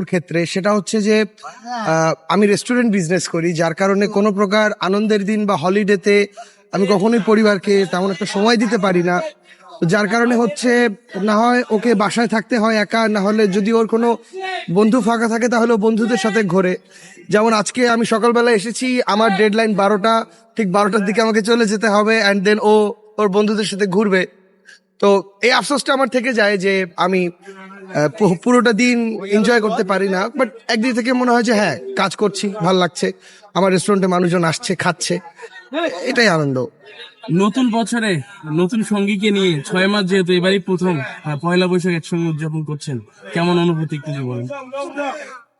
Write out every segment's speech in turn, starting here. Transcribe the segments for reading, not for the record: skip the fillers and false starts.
ক্ষেত্রে, সেটা হচ্ছে যে আমি রেস্টুরেন্ট বিজনেস করি, যার কারণে কোনো প্রকার আনন্দের দিন বা হলিডেতে আমি কখনোই পরিবারকে তেমন একটা সময় দিতে পারি না। যার কারণে হচ্ছে না হয় ওকে বাসায় থাকতে হয় একা, না হলে যদি ওর কোনো বন্ধু ফাঁকা থাকে তাহলে ও বন্ধুদের সাথে ঘোরে। যেমন আজকে আমি সকালবেলা এসেছি, আমার ডেডলাইন 12টা, ঠিক 12টার দিকে আমাকে চলে যেতে হবে, অ্যান্ড দেন ও ওর বন্ধুদের সাথে ঘুরবে। তো এই আফসোসটা আমার থেকে যায় যে আমি পুরোটা দিন এনজয় করতে পারি না। বাট একদিক থেকে মনে হয় যে হ্যাঁ, কাজ করছি, ভাল লাগছে, আমার রেস্টুরেন্টে মানুষজন আসছে, খাচ্ছে, এটাই আনন্দ। নতুন বছরে নতুন সঙ্গীকে নিয়ে 6 মাস, যেহেতু এবারই প্রথম পয়লা বৈশাখ একসঙ্গে উদযাপন করছেন, কেমন অনুভূতি একটু যদি বলেন।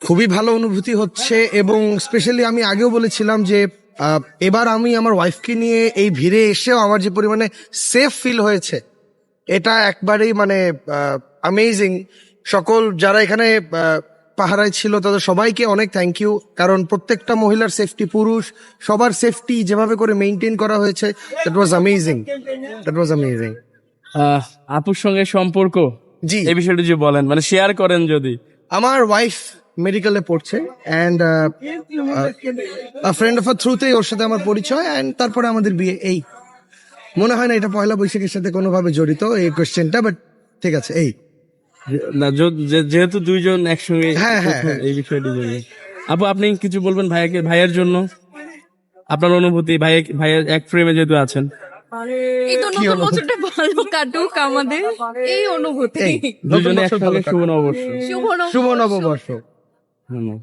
খুবই ভালো অনুভূতি হচ্ছে, এবং স্পেশালি আমি আগেও বলেছিলাম যে এবার আমি আমার ওয়াইফকে নিয়ে এই ভিড়ে এসেও আমার যে পরিমাণে সেফ ফিল হয়েছে, এটা একবারেই মানে অ্যামেজিং। সকল যারা এখানে পাহারায় ছিল তাদের সবাইকে অনেক থ্যাংক ইউ, কারণ প্রত্যেকটা মহিলার সেফটি, পুরুষ সবার সেফটি যেভাবে করে মেনটেন করা হয়েছে, that was amazing, that was amazing. আপুর সঙ্গে সম্পর্ক, জি, এই বিষয়টি যে বলেন, মানে শেয়ার করেন যদি। আমার ওয়াইফ মেডিকেলে পড়ছে, অ্যান্ড ফ্রেন্ড অফ আ থ্রুতেই ওর সাথে আমার পরিচয়, অ্যান্ড তারপরে আমাদের বিয়ে। এই মনে হয় না এটা পয়লা বৈশাখের সাথে কোনোভাবে জড়িত এই কোশ্চেনটা, বাট ঠিক আছে। এই না, যেহেতু দুইজন একসঙ্গে, হ্যাঁ, হ্যাঁ, প্রথম হ্যাঁ। এই বিষয়টি জন্য। আপু, আপনি কিছু বলবেন ভাইয়ের জন্য, আপনার অনুভূতি, ভাইয়ের এক ফ্রেমে যেহেতু আছেন। এই তো নতুন বছরটা ভালো কাটুক আমাদের, এই অনুভূতি। এই দুজনে নতুন বছর ভালো একসঙ্গে শুভ কাটুক। নববর্ষ। শুভ শুভ নববর্ষ। নববর্ষ। ধন্যবাদ।